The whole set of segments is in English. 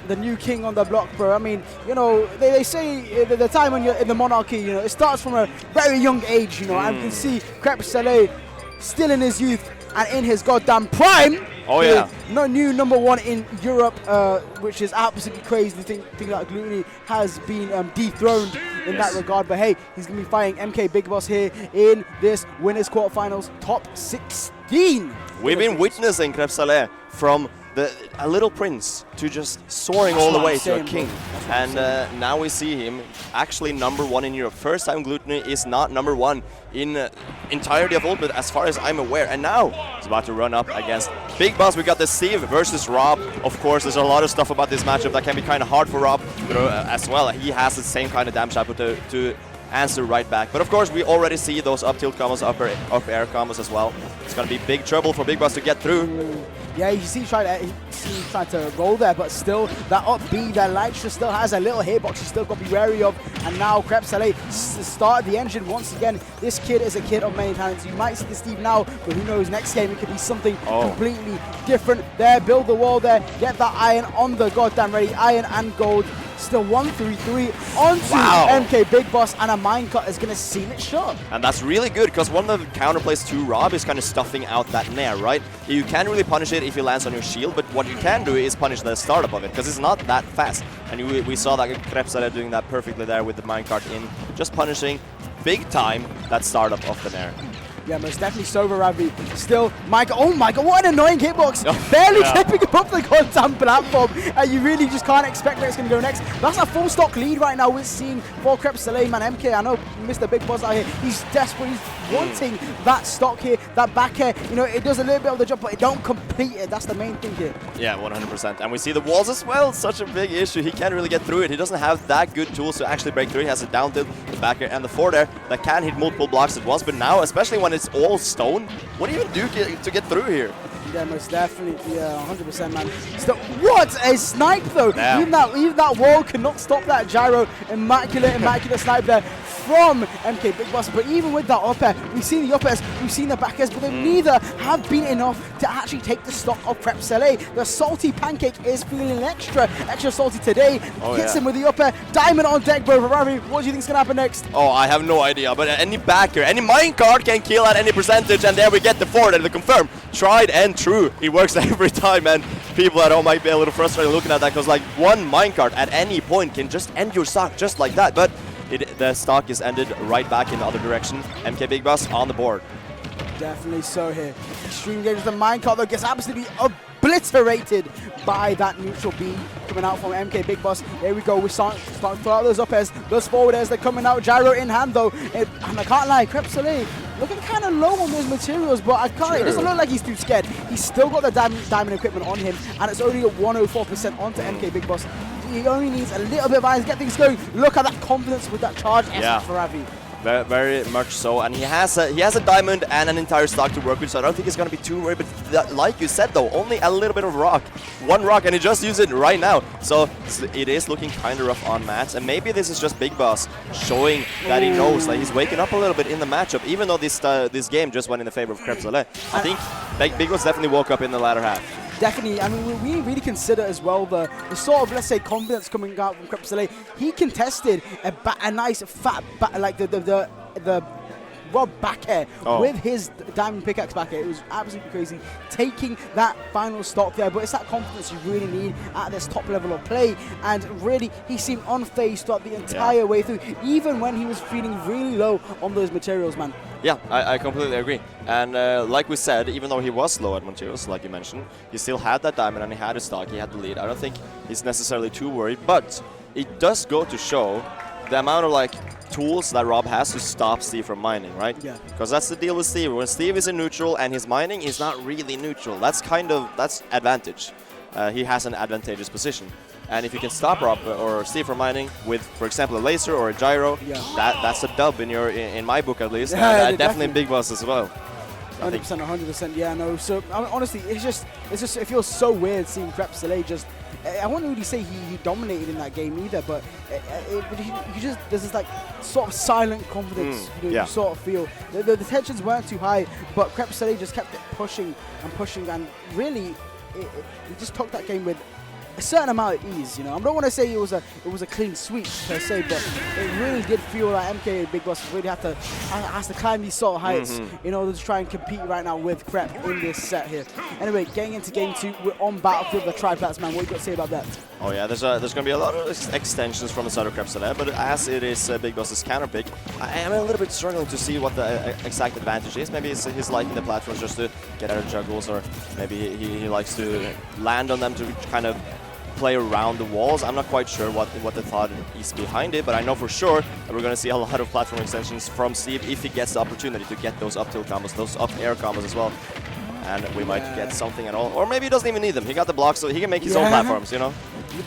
the new king on the block, bro. I mean, you know, they say the time when you're in the monarchy, you know, it starts from a very young age, you know, and you can see Crepe Salee still in his youth and in his goddamn prime. Oh yeah. No new #1 in Europe, which is absolutely crazy. The thing that Glutony has been dethroned in that regard. But hey, he's going to be fighting MKBigBoss here in this winners quarterfinals top 16. We've been witnessing Crepe Salee from a little prince to just soaring all the way to a king. And now we see him actually #1 in Europe. First time Glutony is not #1 in entirety of Ultimate as far as I'm aware. And now he's about to run up against Big Boss. We got the Steve versus R.O.B. Of course, there's a lot of stuff about this matchup that can be kind of hard for R.O.B. As well. He has the same kind of damage output to answer right back. But of course, we already see those up tilt combos, up air combos as well. It's going to be big trouble for Big Boss to get through. Yeah, you see he's trying to roll there, but still that up B that Lytra still has a little hitbox you still got to be wary of. And now Crepe Salee started the engine once again. This kid is a kid of many talents. You might see the Steve now, but who knows, next game it could be something completely different. There, build the wall there, get that iron on the goddamn ready, iron and gold. Still 1-3-3 onto MKBigBoss, and a minecart is going to seal it shut. And that's really good, because one of the counterplays to R.O.B. is kind of stuffing out that nair, right? You can't really punish it if it lands on your shield, but what you can do is punish the startup of it, because it's not that fast. And we saw that Crepe Salee doing that perfectly there with the minecart in, just punishing big time that startup of the nair. Yeah, most definitely so, Ravi. Still, oh my god, what an annoying hitbox. Barely clipping above the goddamn platform. And you really just can't expect where it's going to go next. That's a full stock lead right now we're seeing for Crepe Salee, man. MK, I know Mr. Big Boss out here. He's desperate. He's wanting that stock here, that back air. You know, it does a little bit of the job, but it don't complete it. That's the main thing here. Yeah, 100%. And we see the walls as well. Such a big issue. He can't really get through it. He doesn't have that good tools to actually break through. He has a down tilt, the back air, and the forward air that can hit multiple blocks at once. But now, especially when it's all stone, what do you even do to get through here? Yeah, most definitely. Yeah, 100%, man. Still, what a snipe, though. Even that wall cannot stop that gyro. Immaculate snipe there from MKBigBoss. But even with that up air, we've seen the up airs, we've seen the back airs, but they neither have been enough to actually take the stock of Crepe Salee. The salty pancake is feeling extra salty today. Hits him with the up air. Diamond on deck, bro. Ravi, what do you think is going to happen next? Oh, I have no idea, but any backer, any minecart can kill at any percentage, and there we get the forward and the confirm. Tried and true. It works every time, and people at home might be a little frustrated looking at that, because like one minecart at any point can just end your stock just like that. But the stock is ended right back in the other direction. MKBigBoss on the board. Definitely so here. Extreme Game with the minecart, though, gets absolutely obliterated by that neutral B coming out from MKBigBoss. Here we go. We're starting to throw out those up airs, those forward airs. They're coming out. Gyro in hand, though. And I can't lie, Crepe Salee looking kind of low on those materials, but I can't. It doesn't look like he's too scared. He's still got the diamond equipment on him, and it's only at 104% onto MKBigBoss. He only needs a little bit of iron to get things going. Look at that confidence with that charge essence for Ravi. Very, very much so, and he has a diamond and an entire stock to work with, so I don't think he's going to be too worried. But like you said, though, only a little bit of rock, one rock, and he just used it right now. So it is looking kind of rough on mats, and maybe this is just Big Boss showing that he knows, like he's waking up a little bit in the matchup, even though this game just went in the favor of Crepe Salee. I think Big Boss definitely woke up in the latter half. Definitely. I mean, we really consider as well the sort of, let's say, confidence coming out from Crepe Salee. He contested a nice fat, like the R.O.B. back air with his diamond pickaxe back air. It was absolutely crazy, taking that final stock there. But it's that confidence you really need at this top level of play. And really, he seemed unfazed throughout the entire way through, even when he was feeling really low on those materials, man. Yeah, I completely agree. And like we said, even though he was low at materials, like you mentioned, he still had that diamond and he had his stock, he had the lead. I don't think he's necessarily too worried, but it does go to show the amount of like tools that R.O.B. has to stop Steve from mining, right? Yeah. Because that's the deal with Steve. When Steve is in neutral and his mining is not really neutral, that's advantage. He has an advantageous position. And if you can stop R.O.B. or Steve from mining with, for example, a laser or a gyro, that's a dub in my book at least. And definitely Big Boss as well. 100%, 100%. Yeah, no. So I mean, honestly, it feels so weird seeing Crepe Salee just. I wouldn't really say he dominated in that game either, but there's this like sort of silent confidence you sort of feel. The tensions weren't too high, but Crepe Salee just kept it pushing and pushing, and really he just took that game with a certain amount of ease. You know, I don't want to say it was a clean sweep per se, but it really did feel like MKBigBoss really has to climb these sort of heights in order to try and compete right now with Crepe in this set here. Anyway, getting into game 2, we're on Battlefield, the triplats, man. What you got to say about that? Oh yeah, there's going to be a lot of extensions from the side of Crepe Salee, but as it is Big Boss's counter pick, I am a little bit struggling to see what the exact advantage is. Maybe he's liking the platforms just to get out of juggles, or maybe he likes to land on them to kind of play around the walls. I'm not quite sure what the thought is behind it, but I know for sure that we're going to see a lot of platform extensions from Steve if he gets the opportunity to get those up tilt combos, those up air combos as well. And we might get something at all. Or maybe he doesn't even need them. He got the blocks, so he can make his own platforms, you know?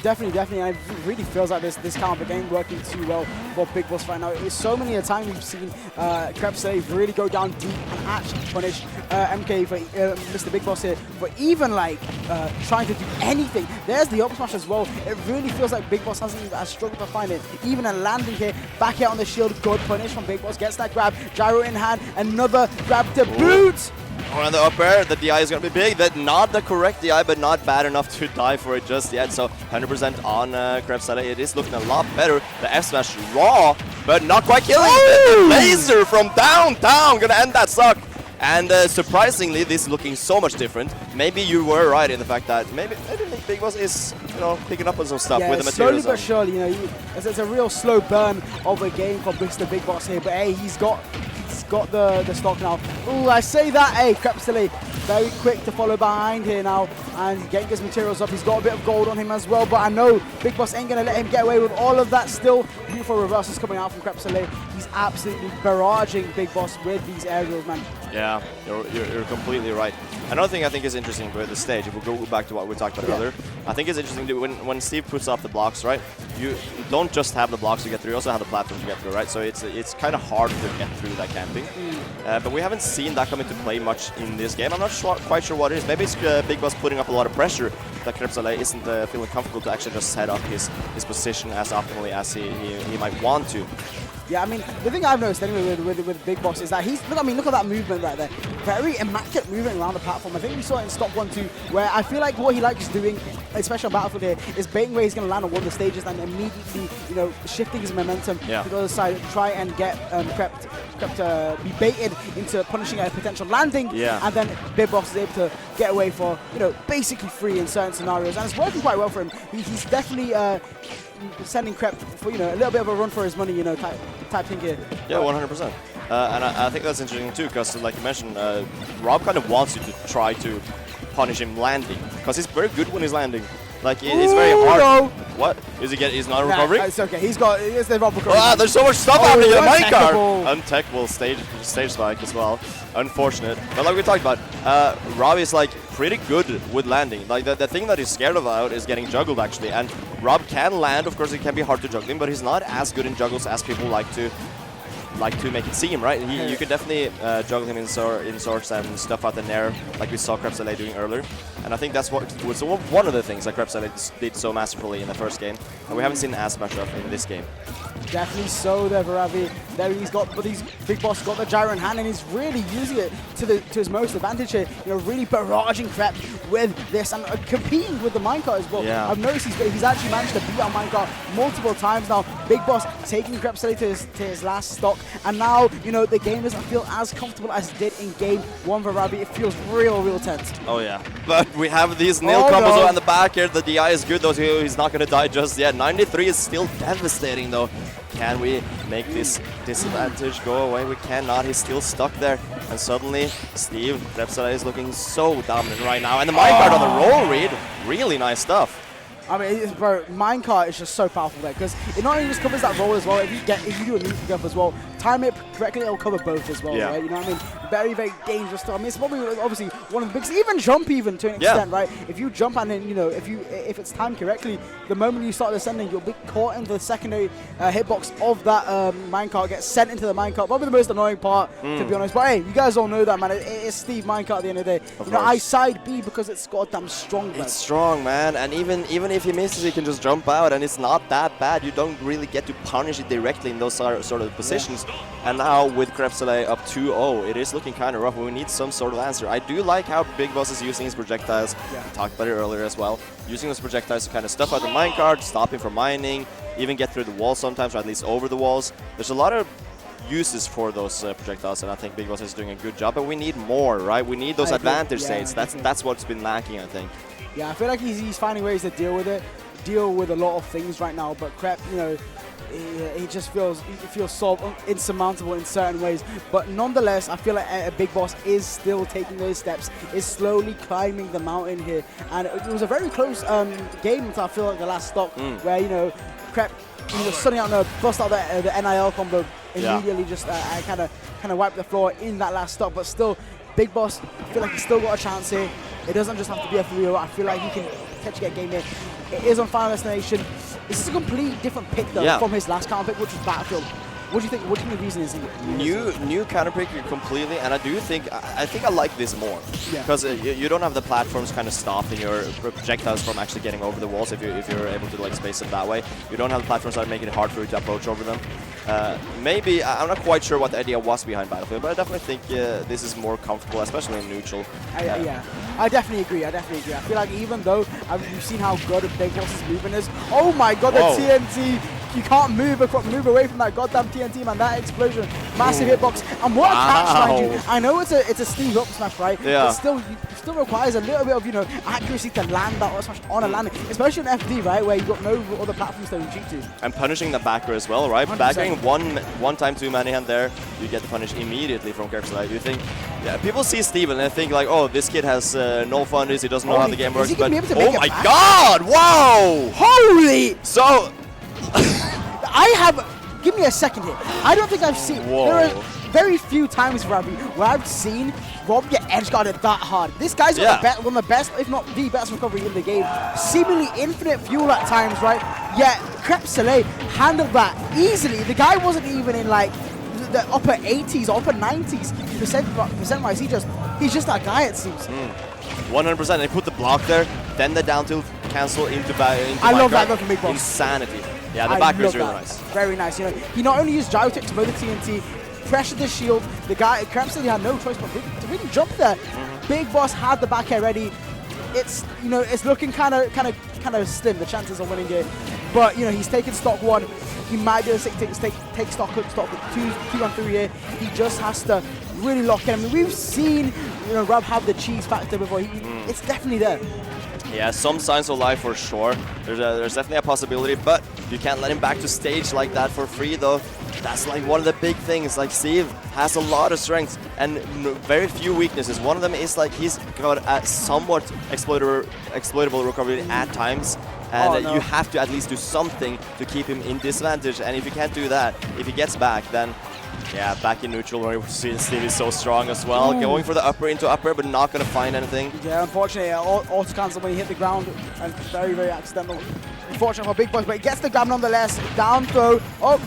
Definitely. And it really feels like this counter game working too well for Big Boss right now. It's so many a time we've seen Crepe Salee really go down deep and actually punish MK for Mr. Big Boss here for even like trying to do anything. There's the up smash as well. It really feels like Big Boss hasn't even struggled to find it. Even a landing here, back out on the shield, good punish from Big Boss. Gets that grab, gyro in hand, another grab to boot. On the up air, the DI is going to be big. That's not the correct DI, but not bad enough to die for it just yet. So 100% on Crepe Salee. It is looking a lot better. The F smash raw, but not quite killing. The laser from downtown going to end that stock. And surprisingly, this is looking so much different. Maybe you were right in the fact that maybe Big Boss is, you know, picking up on some stuff with the materials. Slowly but surely, you know, it's a real slow burn of a game for Mr. Big Boss here. But hey, he's got the stock now. Ooh, I say that, hey, Crepe Salee very quick to follow behind here now and getting his materials up. He's got a bit of gold on him as well, but I know Big Boss ain't going to let him get away with all of that still. Beautiful reversals coming out from Crepe Salee. He's absolutely barraging Big Boss with these aerials, man. Yeah, you're completely right. Another thing I think is interesting with the stage, if we go back to what we talked about earlier, I think it's interesting to when Steve puts up the blocks, right? You don't just have the blocks to get through, you also have the platforms to get through, right? So it's kind of hard to get through that camping. But we haven't seen that come into play much in this game. I'm not quite sure what it is. Maybe it's Big Boss putting up a lot of pressure that Crepe Salee isn't feeling comfortable to actually just set up his position as optimally as he might want to. Yeah, I mean, the thing I've noticed anyway with Big Boss is that look at that movement right there. Very immaculate movement around the platform. I think we saw it in Stop 1-2, where I feel like what he likes doing, especially on Battlefield here, is baiting where he's going to land on one of the stages and immediately, you know, shifting his momentum to the other side, try and get Crepe to be baited into punishing a potential landing, and then Big Boss is able to get away for, you know, basically free in certain scenarios, and it's working quite well for him. He's definitely sending Crepe for, you know, a little bit of a run for his money, you know, type thing here. Yeah, 100%. And I think that's interesting too, because like you mentioned, R.O.B kind of wants you to try to punish him landing, because he's very good when he's landing. Like it's very hard. No. What? He's not recovering? It's okay. He's the R.O.B recovery. Ah, there's so much stuff happening in the minecart. Untechable stage spike as well. Unfortunate. But like we talked about, R.O.B is like pretty good with landing. Like the thing that he's scared about is getting juggled actually. And R.O.B can land. Of course, it can be hard to juggle him, but he's not as good in juggles as people like to make it seem, right? You could definitely juggle him in swords and stuff out the air, like we saw Crepe Salee doing earlier. And I think that's what was one of the things that Crepe Salee did so masterfully in the first game, and we haven't seen as much of in this game. Definitely so there for Ravi. There he's got, but he's Big Boss got the gyro in hand, and he's really using it to his most advantage here. You know, really barraging Crepe with this and competing with the minecart as well. Yeah. I've noticed he's actually managed to beat our minecart multiple times now. Big Boss taking Crepe Salee to his last stock, and now, you know, the game doesn't feel as comfortable as it did in game 1 for Ravi. It feels real tense. Oh yeah, but we have these nail combos on the back here. The DI is good though, he's not going to die just yet. 93 is still devastating though. Can we make this disadvantage go away? We cannot. He's still stuck there. And suddenly, Steve, Crepe Salee is looking so dominant right now. And the minecart on the roll read, really nice stuff. I mean, bro, minecart is just so powerful there, because it not only just covers that roll as well. If you do a neutral jump as well, time it correctly, it'll cover both as well, right? You know what I mean? Very dangerous stuff. I mean, it's probably obviously one of the biggest. Even jump, even to an extent, right? If you jump and then, you know, if it's timed correctly, the moment you start descending, you'll be caught in the secondary hitbox of that minecart, gets sent into the minecart. Probably the most annoying part, to be honest. But hey, you guys all know that, man. It's Steve minecart at the end of the day. You know, I side B because it's goddamn strong. It's strong, man. And even if he misses, he can just jump out, and it's not that bad. You don't really get to punish it directly in those sort of positions. And now with Crepe Salee up 2-0, it is looking kind of rough. We need some sort of answer. I do like how Big Boss is using his projectiles. Yeah. We talked about it earlier as well. Using those projectiles to kind of stuff out the minecart, stop him from mining, even get through the walls sometimes, or at least over the walls. There's a lot of uses for those projectiles, and I think Big Boss is doing a good job. But we need more, right? We need those advantage states. That's what's been lacking, I think. Yeah, I feel like he's finding ways to deal with it, deal with a lot of things right now. But Crepe, you know, it just feels so insurmountable in certain ways. But nonetheless, I feel like Big Boss is still taking those steps, is slowly climbing the mountain here. And it was a very close game until I feel like the last stop, where, you know, Crepe, you know, suddenly out bust out the NIL combo immediately, just kind of wiped the floor in that last stop. But still, Big Boss, I feel like he's still got a chance here. It doesn't just have to be a 3-0. I feel like he can potentially get a game here. It is on Final Destination. This is a completely different pick though from his last counter pick, which was Battlefield. What do you think? What do you think the reason is? New counter pick completely, and I think I like this more because you don't have the platforms kind of stopping your projectiles from actually getting over the walls if you're able to like space them that way. You don't have the platforms that are making it hard for you to approach over them. Maybe I'm not quite sure what the idea was behind Battlefield, but I definitely think this is more comfortable, especially in neutral. Yeah, I definitely agree. I feel like even though we've seen how good Big Boss's movement is. Oh my God, the TNT! You can't move away from that goddamn TNT, man. That explosion, massive hitbox, and what a catch, mind you. I know it's a Steve up smash, right? Yeah. But still, it still requires a little bit of, you know, accuracy to land that up smash on a landing, especially in FD, right, where you've got no other platforms to retreat to. And punishing the backer as well, right? 100%. Backering one time too many hand there, you get the punish immediately from Crepe Salee. You think, people see Steve and they think like, oh, this kid has no funders, he doesn't know how the game works. But oh my God! Wow! Holy! So. Give me a second here. I don't think I've seen, there are very few times, Robbie, where I've seen Rob get edge guarded that hard. This guy's one of the best, if not the best recovery in the game. Seemingly infinite fuel at times, right? Yet Crepe Salee handled that easily. The guy wasn't even in like the upper 80s or upper 90s percent-wise. He's just that guy, it seems. 100%. They put the block there, then the down tilt cancel into I love that from Big Boss. Insanity. Yeah, the backer is really nice. Very nice. You know, he not only used gyro to explode the TNT, pressured the shield. The guy, Crepe Salee had no choice but to really jump there. Big Boss had the back air ready. It's, you know, it's looking kind of slim, the chances of winning it. But, you know, he's taking stock 1. He might be able to take stock 2 on 3 here. He just has to really lock in. I mean, we've seen, you know, Rob have the cheese factor before. It's definitely there. Yeah, some signs of life for sure. There's definitely a possibility, but you can't let him back to stage like that for free, though. That's like one of the big things. Like, Steve has a lot of strengths and very few weaknesses. One of them is like he's got a somewhat exploitable recovery at times, and you have to at least do something to keep him in disadvantage. And if you can't do that, if he gets back, then yeah, back in neutral where Steve is so strong as well. Going for the upper into upper, but not going to find anything. Yeah, unfortunately, auto cancel when he hit the ground, and very, very accidental. Unfortunate for Big Boss, but he gets the grab nonetheless. Down throw, up,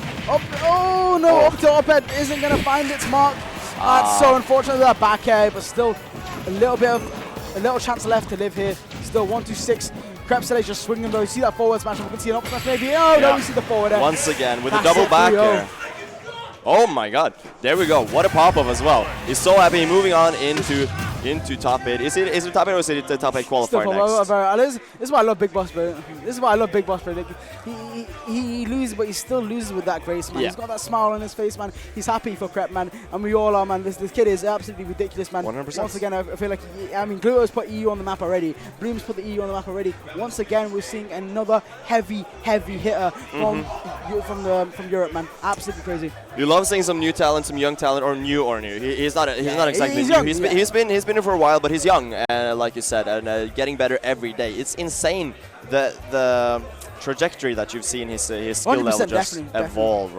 oh no, up to up head isn't going to find its mark. That's so unfortunate with that back air, but still a little chance left to live here. Still 1-2-6. Crepe Salee just swinging though. You see that forward smash? We can see an up smash maybe. Oh no, we see the forward air. Once again with a double back air. Oh my God, there we go. What a pop-up as well. He's so happy moving on into top 8. Is it top 8 or is it the top 8 qualifier next? This is why I love Big Boss, bro. This is why I love Big Boss, bro. He loses, but he still loses with that grace, man. He's got that smile on his face, man. He's happy for Crepe, man. And we all are, man. This kid is absolutely ridiculous, man. 100%. Once again, I feel like, I mean, Gluto's put EU on the map already. Bloom's put the EU on the map already. Once again, we're seeing another heavy hitter from Europe, man. Absolutely crazy. You love seeing some new talent, some young talent, or new. He's not exactly new. Young, he's been here for a while, but he's young, like you said, and getting better every day. It's insane the trajectory that you've seen his skill level just evolve.